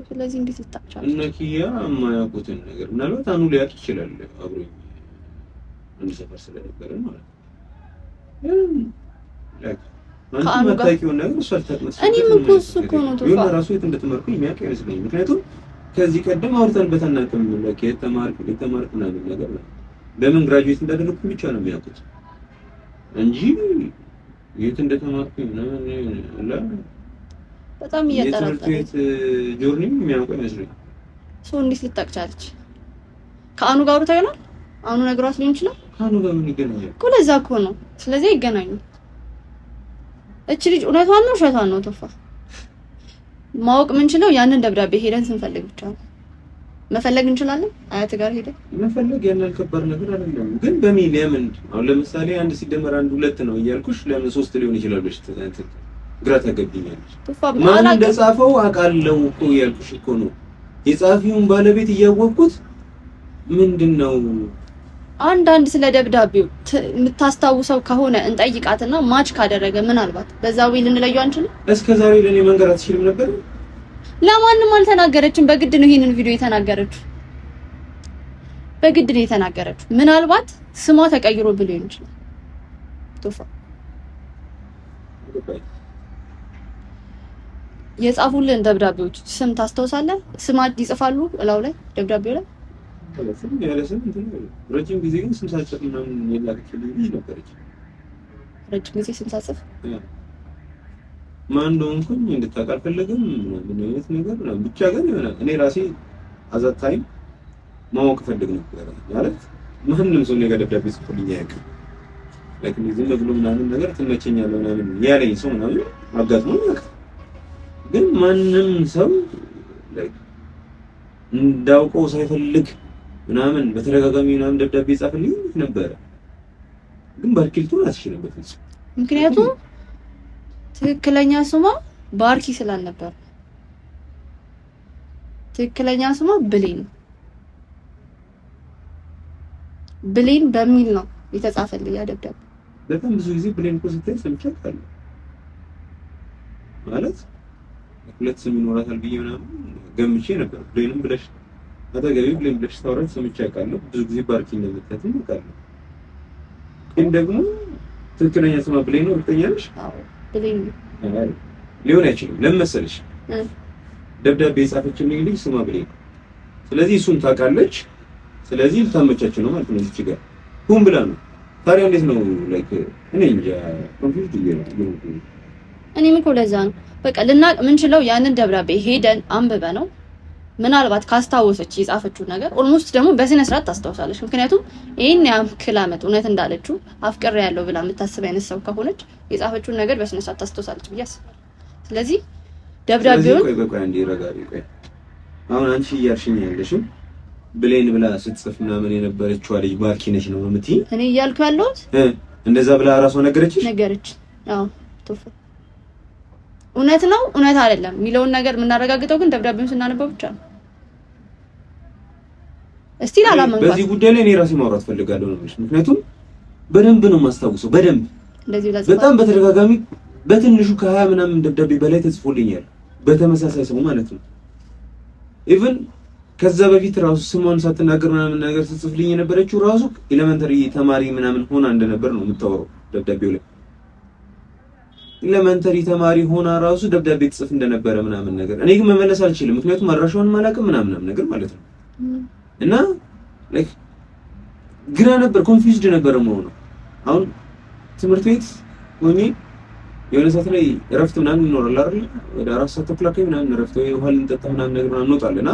Speaker 1: ስለዚህ እንዴት ልታጫውቻለሁ?
Speaker 2: እነ ኪያ የማያውቁትን ነገር ምናልባት አኑ ሊያውቅ ይችላል አብሮኝ አንድ ሰፈር ስለነበረ ማለት ነው። ከአኑ ጋር ታውቂው ነገር እሷ ልታጥመስ
Speaker 1: እኔም እኮ እሱ እኮ ነው ተፋ
Speaker 2: ይሁን ራሱ የት እንደተማርኩኝ የሚያውቅ አይመስለኝም። ምክንያቱም ከዚህ ቀደም አውርተንበት አናውቅም። ለከየት ተማርኩ ምናምን ነገር ነው። በምን ግራጁዌት እንዳደረኩ ብቻ ነው የሚያውቁት እንጂ የት እንደተማርኩኝ ምናምን
Speaker 1: በጣም እየጠራጠረች
Speaker 2: ጆርኒ የሚያውቁ አይመስለኝም።
Speaker 1: እንዴት ልታውቅ ቻለች? ከአኑ ጋር አውርታ ይሆናል። አኑ ነግሯት ሊሆን ይችላል።
Speaker 2: ከአኑ ጋር ምን ይገናኛል
Speaker 1: እኮ ለዛ እኮ ነው። ስለዚህ ይገናኙ። እቺ ልጅ እውነቷን ነው ውሸቷን ነው ተፋ ማወቅ የምንችለው ያንን ደብዳቤ ሄደን ስንፈልግ ብቻ ነው። መፈለግ እንችላለን። አያት ጋር ሄደን
Speaker 2: መፈለግ ያንን ከባድ ነገር አይደለም። ግን በሚሊየን አሁን ለምሳሌ 1 ሲደመር 1 2 ነው እያልኩሽ ለምን 3 ሊሆን ይችላል ብለሽ ግራ ተገብኛለሽ። ማን እንደጻፈው አውቃለሁ እኮ እያልኩሽ እኮ ነው። የጻፊውን ባለቤት እያወቅኩት ምንድነው
Speaker 1: አንዳንድ ስለ ደብዳቤው የምታስታውሰው ከሆነ እንጠይቃትና ማች ካደረገ ምናልባት በዛው ልንለየው አንችልም።
Speaker 2: እስከ ዛሬ ለኔ መንገር አትችልም ነበር?
Speaker 1: ለማንም አልተናገረችም። በግድ ነው ይሄንን ቪዲዮ የተናገረችው። በግድ ነው የተናገረችው። ምናልባት ስሟ ተቀይሮ ብሎ ይችላል። ቶፋ የጻፉልን ደብዳቤዎች ስም ታስታውሳለህ? ስማት ይጽፋሉ እላው ላይ ደብዳቤው ላይ
Speaker 2: ስለዚህ ያለሰም ረጅም ጊዜ ግን ስም ሳይጽፍ ምናምን የላከችልኝ ልጅ ነበረች።
Speaker 1: ረጅም ጊዜ ስም ሳይጽፍ
Speaker 2: ማን እንደሆንኩኝ እንድታውቅ አልፈለግም። ምን አይነት ነገር ነው ብቻ ግን የሆነ እኔ ራሴ አዛታይም ማወቅ ፈልግ ነበር ማለት ማንንም ሰው ነገር ደብዳቤ ጽፎልኝ አያውቅም። ለኪን ዝም ብሎ ምናምን ነገር ትመቸኛለህ ምናምን ያለኝ ሰው ምናምን አጋጥሞኝ ያውቃል። ግን ማንንም ሰው እንዳውቀው ሳይፈልግ ምናምን በተደጋጋሚ ምናምን ደብዳቤ ጻፈልኝ ነበር። ግን ባርኪልቱን አትችልም በፍጹም።
Speaker 1: ምክንያቱም ትክክለኛ ስሟ ባርኪ ስላልነበር ትክክለኛ ስሟ ብሌን በሚል ነው የተጻፈልኝ ያ ደብዳቤ።
Speaker 2: በጣም ብዙ ጊዜ ብሌን እኮ ስትል ሰምቻለሁ ማለት ሁለት ስም ይኖራታል ብዬ ምናምን ገምቼ ነበር። ብሌንም ብለሽ አጠገቤ ብሌን ብለሽ ታወራች ሰምቼ አውቃለሁ። ብዙ ጊዜ ባርኪ እንደምትያትም አውቃለሁ። ግን ደግሞ ትክክለኛ ስሟ ብሌን ነው እርግጠኛ ነሽ?
Speaker 1: አዎ ብሌን
Speaker 2: ሊሆን አይችልም። ለምን መሰለሽ ደብዳቤ የጻፈችልኝ ልጅ ስሟ ብሌን ነው። ስለዚህ እሱን ታውቃለች። ስለዚህ ልታመቻቸው ነው ማለት ነው። እዚህ ጋር ሁን ብላ ነው። ታዲያ እንዴት ነው ላይክ እኔ እንጃ ኮንፊውዝድ ይገኛል።
Speaker 1: እኔም እኮ ለዛ ነው በቃ ልናቅ የምንችለው ያንን ደብዳቤ ሄደን አንብበ ነው። ምናልባት ካስታወሰች የጻፈችው ነገር ኦልሞስት ደግሞ በስነ ስርዓት ታስታውሳለች። ምክንያቱም ይሄን ያክል ዓመት እውነት እንዳለችው አፍቅሬ ያለው ብላ የምታስብ አይነት ሰው ከሆነች የጻፈችውን ነገር በስነ ስርዓት ታስታውሳለች ብዬ አስባለሁ። ስለዚህ ደብዳቤውን
Speaker 2: ቆይ እንዴ ረጋቢ ቆይ አሁን አንቺ እያልሽኝ ያለሽው ብሌን ብላ ስትጽፍ ምናምን የነበረችው ልጅ ባርኪ ነሽ ነው የምትይ?
Speaker 1: እኔ እያልኩ ያለሁት
Speaker 2: እንደዛ ብላ ራሷ ነገረች።
Speaker 1: አዎ ቶፋ እውነት ነው እውነት አይደለም የሚለውን ነገር የምናረጋግጠው ግን ደብዳቤውን ስናነበው ብቻ ነው። እስቲ አላመንኳት። በዚህ
Speaker 2: ጉዳይ ላይ እኔ ራሴ ማውራት ፈልጋለሁ ነው። ምክንያቱም በደንብ ነው የማስታውሰው። በደንብ
Speaker 1: እንደዚህ
Speaker 2: በጣም በተደጋጋሚ በትንሹ ከ20 ምናምን ደብዳቤ በላይ ተጽፎልኛል በተመሳሳይ ሰው ማለት ነው። ኢቭን ከዛ በፊት ራሱ ስሟን ሳትናገር ምናምን ነገር ስትጽፍልኝ የነበረችው ራሱ ኤሌመንተሪ ተማሪ ምናምን ሆና እንደነበር ነው የምታወራው ደብዳቤው ላይ። ኤሌመንተሪ ተማሪ ሆና ራሱ ደብዳቤ ትጽፍ እንደነበረ ምናምን ነገር። እኔ ግን መመለስ አልችልም ምክንያቱም አድራሻውን ማላውቅም ምናምን ነገር ማለት ነው። እና ላይክ ግራ ነበር፣ ኮንፊውዝድ ነበር የምሆነው። አሁን ትምህርት ቤት ሆኜ የሆነ ሰዓት ላይ እረፍት ምናምን ይኖራል አይደል? ወደ 4 ሰዓት ተኩል አካባቢ ምናምን እረፍት ወይ ውሃ ልንጠጣ ምናምን ነገር ምናምን እንወጣለና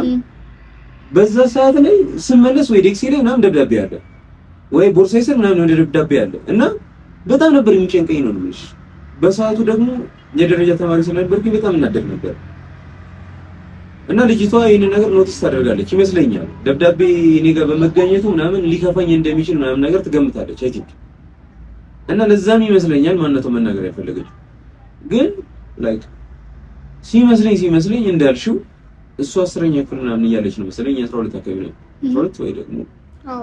Speaker 2: በዛ ሰዓት ላይ ስመለስ ወይ ዴክሲ ላይ ምናምን ደብዳቤ አለ ወይ ቦርሳዬ ስር ምናምን ወደ ደብዳቤ አለ እና በጣም ነበር የሚጨንቀኝ ነው ልልሽ። በሰዓቱ ደግሞ የደረጃ ተማሪ ስለነበርኩኝ በጣም እናደድ ነበር እና ልጅቷ ይሄንን ነገር ኖቲስ ታደርጋለች ይመስለኛል። ደብዳቤ እኔ ጋር በመገኘቱ ምናምን ሊከፋኝ እንደሚችል ምናምን ነገር ትገምታለች አይ ቲንክ። እና ለዛም ይመስለኛል ማንነቷ መናገር ያፈለገችው። ግን ላይክ ሲመስለኝ እንዳልሽው እሷ 10ኛ ክፍል ምናምን እያለች ነው መሰለኝ 12 አካባቢ ነው 12 ወይ ደግሞ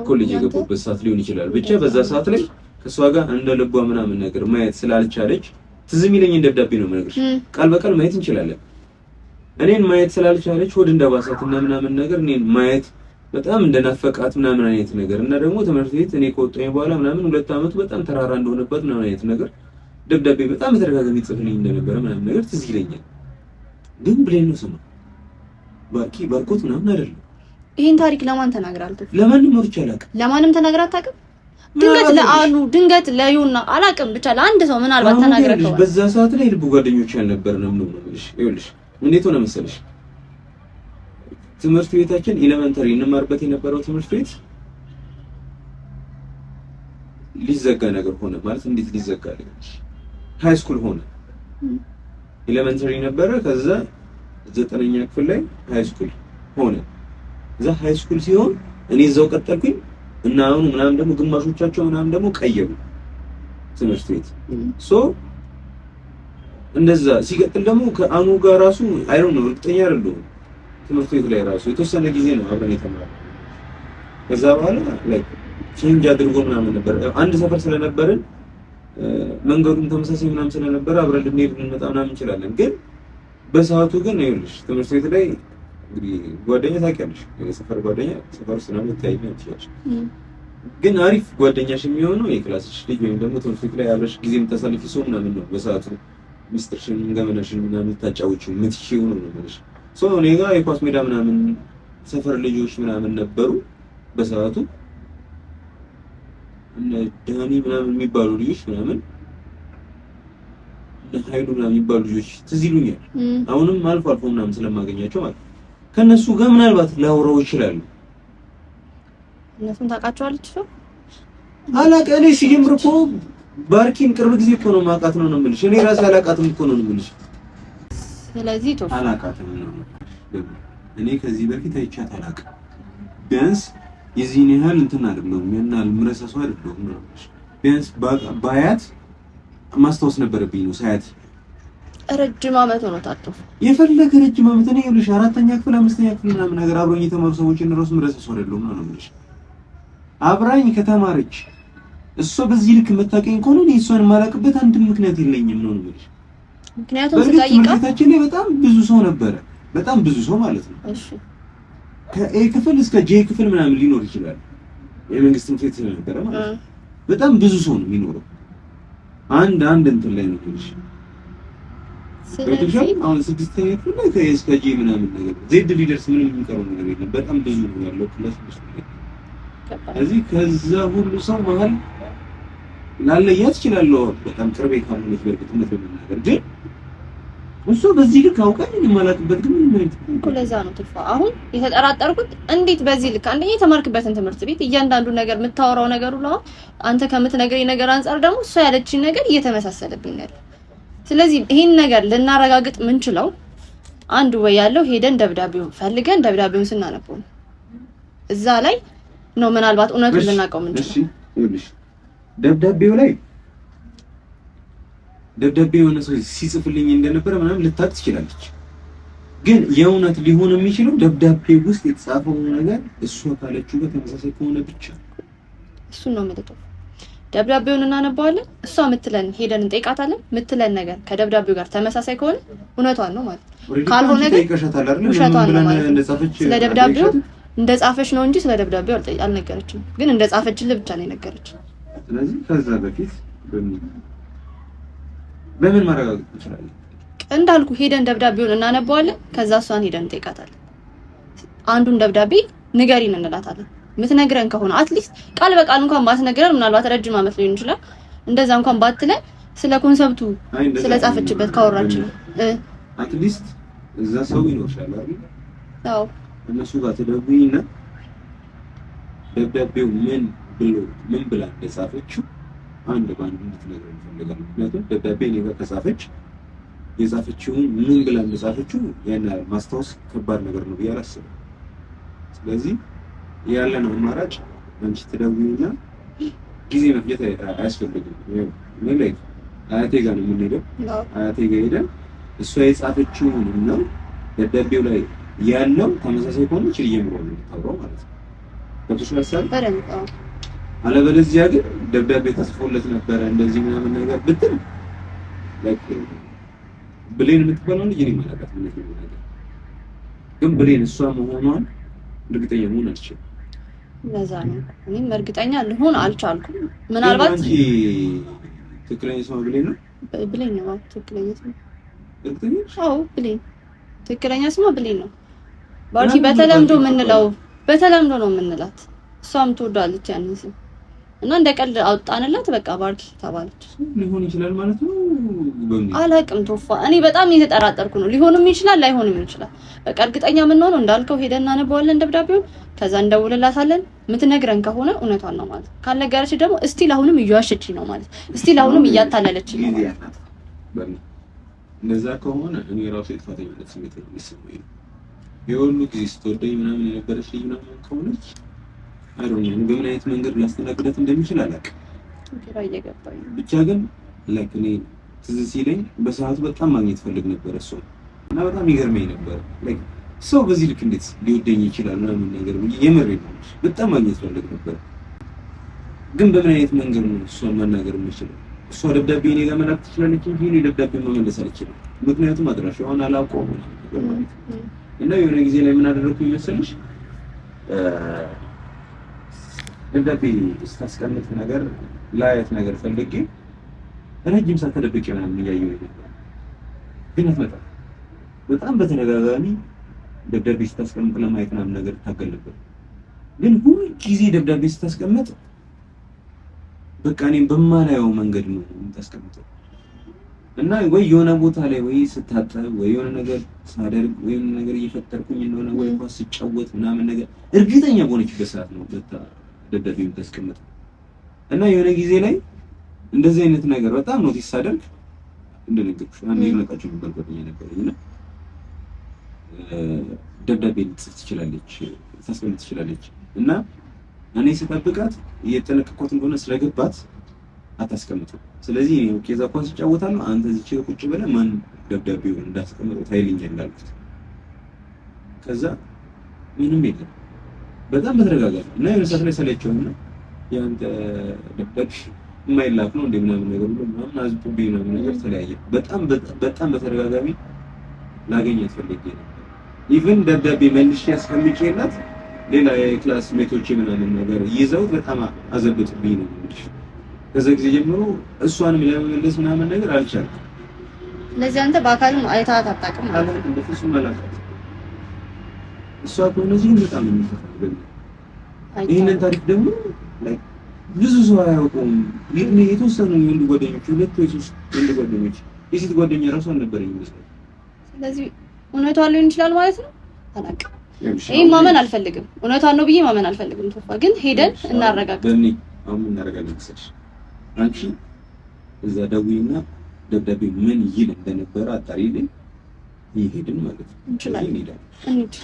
Speaker 2: ኮሌጅ የገባበት ሰዓት ሊሆን ይችላል። ብቻ በዛ ሰዓት ላይ ከሷ ጋር እንደ ልቧ ምናምን ነገር ማየት ስላልቻለች ትዝ የሚለኝ ደብዳቤ ነው የምነግርሽ። ቃል በቃል ማየት እንችላለን። እኔን ማየት ስላልቻለች ሆድ እንደባሳትና ምናምን ነገር እኔን ማየት በጣም እንደናፈቃት ምናምን አይነት ነገር እና ደግሞ ትምህርት ቤት እኔ ከወጣሁ በኋላ ምናምን 2 አመቱ በጣም ተራራ እንደሆነበት ምናምን አይነት ነገር ደብዳቤ በጣም በተደጋጋሚ ጽፍልኝ እንደነበረ ምናምን ነገር ትዝ ይለኛል። ግን ብሌን ነው ስሙ ባርኮት ምናምን አይደለም።
Speaker 1: ይሄን ታሪክ ለማን ተናግራለህ?
Speaker 2: ለማንም ወርቼ አላውቅም።
Speaker 1: ለማንም ተናግራ አታውቅም? ድንገት ለዩና አላውቅም ብቻ ለአንድ ሰው ምናልባት ተናግረከው
Speaker 2: በዛ ሰዓት ላይ ልብ ጓደኞች ያልነበረንም ነው የምልሽ። ይኸውልሽ እንዴት ሆነ መሰለሽ ትምህርት ቤታችን ኤሌመንተሪ እንማርበት የነበረው ትምህርት ቤት ሊዘጋ ነገር ሆነ ማለት እንዴት ሊዘጋ ልጅ ሃይ ስኩል ሆነ። ኤሌመንተሪ ነበረ ከዛ 9ኛ ክፍል ላይ ሃይ ስኩል ሆነ። እዛ ሃይ ስኩል ሲሆን እኔ እዛው ቀጠልኩኝ እና አሁን ምናምን ደግሞ ግማሾቻቸው ምናምን ደግሞ ቀየሩ ትምህርት ቤት ሶ እንደዛ ሲቀጥል ደግሞ ከአኑ ጋር ራሱ አይ ዶንት ኖ እርግጠኛ አይደለሁም ትምህርት ቤት ላይ ራሱ የተወሰነ ጊዜ ነው አብረን የተማርነው። ከዛ በኋላ ላይክ ቼንጅ አድርጎ ምናምን ነበር አንድ ሰፈር ስለነበርን መንገዱም ተመሳሳይ ምናምን ስለነበረ አብረን ልንሄድ ልንመጣ ምናምን እንችላለን። ግን በሰዓቱ ግን ይኸውልሽ ትምህርት ቤት ላይ እንግዲህ ጓደኛ ታውቂያለሽ የሰፈር ጓደኛ ሰፈር ውስጥ ነው የምታይኝ ትችያለሽ። ግን አሪፍ ጓደኛሽ የሚሆነው የክላስሽ ልጅ ወይም ደግሞ ትምህርት ቤት ላይ አብረሽ ጊዜ የምታሳልፊ ሰው ምናምን ነው በሰዓቱ ሚስጥርሽን ገመናሽን ምናምን ታጫውቺው የምትችይው ነው ማለት ነው። ሶ እኔ ጋር የኳስ ሜዳ ምናምን ሰፈር ልጆች ምናምን ነበሩ በሰዓቱ እነ ዳኒ ምናምን የሚባሉ ልጆች ምናምን እነ ኃይሉ ምናምን የሚባሉ ልጆች ትዝ ይሉኛል። አሁንም አልፎ አልፎ ምናምን ስለማገኛቸው ማለት ከነሱ ጋር ምናልባት ላውራው ይችላል።
Speaker 1: እነሱን ታውቃቸዋለች ነው
Speaker 2: አላውቅም። እኔ ሲጀምር እኮ ባርኪን ቅርብ ጊዜ እኮ ነው ማውቃት ነው የምልሽ። እኔ ራሴ አላውቃትም እኮ ነው የምልሽ።
Speaker 1: ስለዚህ ቶፍ
Speaker 2: አላውቃትም ነው እኔ ከዚህ በፊት አይቻት አላውቅም። ቢያንስ የዚህን ያህል እንትን አይደለም ያናል ምረሰሰው አይደለም ነው ቢያንስ ባያት ማስታወስ ነበረብኝ ነው ሳያት
Speaker 1: ረጅም ዓመት ሆኖታል።
Speaker 2: የፈለገ ረጅም ዓመት ነው ይኸውልሽ 4ኛ ክፍል 5ኛ ክፍል ምናምን ነገር አብሮኝ የተማሩ ሰዎችን ራሱ ምረሰሰው አይደለም ነው የምልሽ። አብራኝ ከተማረች እሷ በዚህ ልክ መታቀኝ ከሆነ እኔ እሷን ማላቅበት አንድ ምክንያት የለኝም ነው የምልሽ።
Speaker 1: ምክንያቱም ስጠይቃ
Speaker 2: ትምህርታችን ላይ በጣም ብዙ ሰው ነበረ በጣም ብዙ ሰው ማለት ነው።
Speaker 1: እሺ
Speaker 2: ከኤ ክፍል እስከ ጄ ክፍል ምናምን ሊኖር ይችላል። የመንግስት ትምህርት ቤት ነበረ ማለት ነው። በጣም ብዙ ሰው ነው የሚኖረው አንድ እንትን ላይ ነው ትንሽ ስለዚህ አሁን 6ኛ ክፍል ላይ ከኤስ ከጄ ምናምን ነገር ዜድ ሊደርስ ምንም የሚቀረው ነገር የለም። በጣም ብዙ ነው ያለው ክላስ ውስጥ ነው። ስለዚህ ከዛ ሁሉ ሰው መሀል ላለያት ይችላል በጣም ቅርቤ ካሉት በርግጥነት በመናገር ግን እሱ በዚህ ልክ አውቀኝ የማላውቅበት ግን ምን ማለት ነው
Speaker 1: እኮ ለዛ ነው ትፋ አሁን የተጠራጠርኩት እንዴት በዚህ ልክ አንደኛ የተማርክበትን ትምህርት ቤት እያንዳንዱ ነገር የምታወራው ነገር ሁሉ አሁን አንተ ከምትነግረኝ ነገር አንፃር ደግሞ እሷ ያለችኝ ነገር እየተመሳሰለብኝ ነው። ስለዚህ ይሄን ነገር ልናረጋግጥ ምንችለው አንድ ወይ ያለው ሄደን ደብዳቤውን ፈልገን ደብዳቤውን ስናነበው እዛ ላይ ነው ምናልባት እውነቱን ልናውቀው ምንችለው።
Speaker 2: እሺ ይኸውልሽ ደብዳቤው የሆነ ሰው ሲጽፍልኝ እንደነበረ ምናምን ልታቅ ትችላለች። ግን የእውነት ሊሆን የሚችለው ደብዳቤ ውስጥ የተጻፈው ነገር እሷ ካለችው ጋር ተመሳሳይ ከሆነ ብቻ
Speaker 1: እሱን ነው የምልጠው። ደብዳቤውን እናነባዋለን እሷ ምትለን ሄደን እንጠይቃታለን ምትለን ነገር ከደብዳቤው ጋር ተመሳሳይ ከሆነ እውነቷን ነው ማለት ነው። ካልሆነ ግን ውሸቷን ነው ማለት ነው። ስለ ደብዳቤው እንደጻፈች ነው እንጂ ስለ ደብዳቤው አልነገረችም። ግን እንደጻፈችልህ ብቻ ነው የነገረችው።
Speaker 2: ስለዚህ ከዛ በፊት በምን ማረጋገጥ እንችላለን?
Speaker 1: እንዳልኩ ሄደን ደብዳቤውን እናነባዋለን ከዛ እሷን ሄደን እንጠይቃታለን። አንዱን ደብዳቤ ንገሪን እንላታለን። ምትነግረን ከሆነ አትሊስት ቃል በቃል እንኳን ባትነግረን ምናልባት ረጅም ዓመት ሊሆን ይችላል እንደዛ እንኳን ባትለን ስለ ኮንሰፕቱ ስለጻፈችበት ካወራችን
Speaker 2: አትሊስት እዛ ሰው ይኖርሻል አይደል?
Speaker 1: አዎ
Speaker 2: እነሱ ጋር ተደውይና ደብዳቤው ምን ብላ እንደጻፈችው አንድ ባንድ እንድትነግረን እንፈልጋለን። ምክንያቱም ደብዳቤ እኔ ጋር ከጻፈች የጻፈችውን ምን ብላ እንደጻፈችው ያን ማስታወስ ከባድ ነገር ነው ብዬ አላስብም። ስለዚህ ያለን አማራጭ አንቺ ትደውይና ጊዜ መፍጀት አያስፈልግም። ምን ላይ አያቴ ጋር ነው የምንሄደው። አያቴ ጋር ሄደን እሷ የጻፈችውን ነው ደብዳቤው ላይ ያለው ተመሳሳይ ከሆነ እቺ ልጅ ነው ታውራው ማለት ነው። በተሻለ
Speaker 1: በደንብ
Speaker 2: አለበለዚያ ግን ደብዳቤ ተጽፎለት ነበረ እንደዚህ ምናምን ነገር ብትል ላይክ ብሌን የምትባለው ልጅ ነው ማለት ነው። ግን ብሌን እሷ መሆኗን እርግጠኛ መሆን አልችልም።
Speaker 1: ለዛ ነው እኔም እርግጠኛ ልሆን አልቻልኩም። ምናልባት
Speaker 2: አንቺ ትክክለኛ ስሟ ብሌን ነው?
Speaker 1: ብሌን ነው ትክክለኛ ስሟ።
Speaker 2: እርግጠኛ?
Speaker 1: አዎ ብሌን ትክክለኛ ስሟ ብሌን ነው። ባርኪ በተለምዶ ነው የምንላት። እሷም ትወዳለች ያንን ስም እና እንደ ቀልድ አውጣንላት። በቃ ባርኪ ተባለች።
Speaker 2: ሊሆን ይችላል ማለት ነው።
Speaker 1: አላውቅም ቶፋ፣ እኔ በጣም እየተጠራጠርኩ ነው። ሊሆንም ይችላል ላይሆንም ይችላል። በቃ እርግጠኛ የምንሆነው እንዳልከው ሄደን እናነበዋለን ደብዳቤውን፣ ከዛ እንደውልላታለን። የምትነግረን ከሆነ እውነቷን ነው ማለት፣ ካልነገረች ደግሞ እስቲል አሁንም እየዋሸችኝ ነው ማለት፣ እስቲል አሁንም እያታለለችኝ ነው ማለት።
Speaker 2: እንደዛ ከሆነ እኔ ራሴ ጥፋተኝነት ስሜት የሚሰማኝ ነው። የሁሉ ጊዜ ስትወደኝ ምናምን የነበረች ልጅ ምናምን ከሆነች አይዶን በምን አይነት መንገድ ላስተናግዳት እንደሚችል አላውቅም።
Speaker 1: ግራ እየገባኝ
Speaker 2: ብቻ ግን ላይክ እኔ ትዝ ሲለኝ በሰዓቱ በጣም ማግኘት ፈልግ ነበር እሱ እና በጣም ይገርመኝ ነበር። ላይክ ሰው በዚህ ልክ እንዴት ሊወደኝ ይችላል ምናምን ነገር ብዬ የምሬን ነው በጣም ማግኘት ፈልግ ነበር። ግን በምን አይነት መንገድ ነው እሷን ማናገር የምችለው? እሷ ደብዳቤ እኔ ጋር መላክ ትችላለች እንጂ እኔ ደብዳቤ መመለስ አልችልም። ምክንያቱም አድራሻውን አላውቀውም እና የሆነ ጊዜ ላይ ምን አደረኩኝ መሰለሽ? ደብዳቤ ስታስቀምጥ ነገር ላያት ነገር ፈልጌ ረጅም ሰዓት ተደብቄ ምናምን እያየሁ ነበር። ግን አትመጣም። በጣም በተደጋጋሚ ደብዳቤ ስታስቀምጥ ለማየት ምናምን ነገር ታገል ነበር። ግን ሁሉ ጊዜ ደብዳቤ ስታስቀምጥ በቃ እኔም በማላየው መንገድ ነው የምታስቀምጠው እና ወይ የሆነ ቦታ ላይ ወይ ስታጠብ ወይ የሆነ ነገር ሳደርግ ወይ የሆነ ነገር እየፈጠርኩኝ እንደሆነ ወይ ኳስ ስጫወት ምናምን ነገር እርግጠኛ በሆነችበት ሰዓት ነው ደብዳቤ የምታስቀምጠው እና የሆነ ጊዜ ላይ እንደዚህ አይነት ነገር በጣም ኖቲስ ሳደርግ እንደነገርኩሽ አንዴ የመጣችው ጓደኛ ነበረኝና ደብዳቤ ልትጽፍ ትችላለች፣ ታስቀምጥ ትችላለች እና እኔ ስጠብቃት እየተጠነቀቅኩት እንደሆነ ስለገባት አታስቀምጥም። ስለዚህ እኔ ኬዛ ኳስ እጫወታለሁ፣ አንተ እዚህ ቼክ ቁጭ ብለህ ማን ደብዳቤውን እንዳስቀምጠው ታይልኛለህ እንዳልኩት። ከዛ ምንም የለም በጣም በተረጋጋሚ እና የሆነ ሰዓት ላይ ሰለቸውና ያንተ ደብዳቤ የማይላክ ነው እንደ ምናምን ነገር ሁሉ ምናምን አዝብብኝ ነው ነገር ተለያየ። በጣም በተረጋጋሚ ላገኛት ፈልጌ ነበር። ኢቭን ደብዳቤ መልሼ ያስቀምጬላት ሌላ የክላስ ሜቶች ምናምን ነገር ይዘው በጣም አዘብጡብኝ ነው እንግዲህ። ከዛ ጊዜ ጀምሮ እሷንም ለመመለስ ምናምን ነገር አልቻልኩም።
Speaker 1: ስለዚህ አንተ በአካልም አይታት አታውቅም ማለት
Speaker 2: ነው? በፍጹም አላውቅም። እሷ ከሆነች በጣም የሚፈታው ይሄንን ታሪክ ደግሞ ላይ ብዙ ሰው አያውቁም። የተወሰኑ የወንድ ጓደኞች፣ ሁለት ወይ ሶስት ወንድ ጓደኞች፣ የሴት ጓደኛ ራሱ አልነበረኝ ይመስላል።
Speaker 1: ስለዚህ እውነቷን ሊሆን ይችላል ማለት ነው። አላውቅም። ይሄን ማመን አልፈልግም። እውነቷን ነው ብዬ ማመን አልፈልግም። ተፋ ግን ሄደን እናረጋግጥ።
Speaker 2: በእኔ አሁን እናረጋግጥ መሰለሽ አንቺ እዛ ደውይና ደብዳቤ ምን ይል እንደነበረ አጣሪልኝ። ይሄድን ማለት ነው።
Speaker 1: እንችላለን። እንሂድ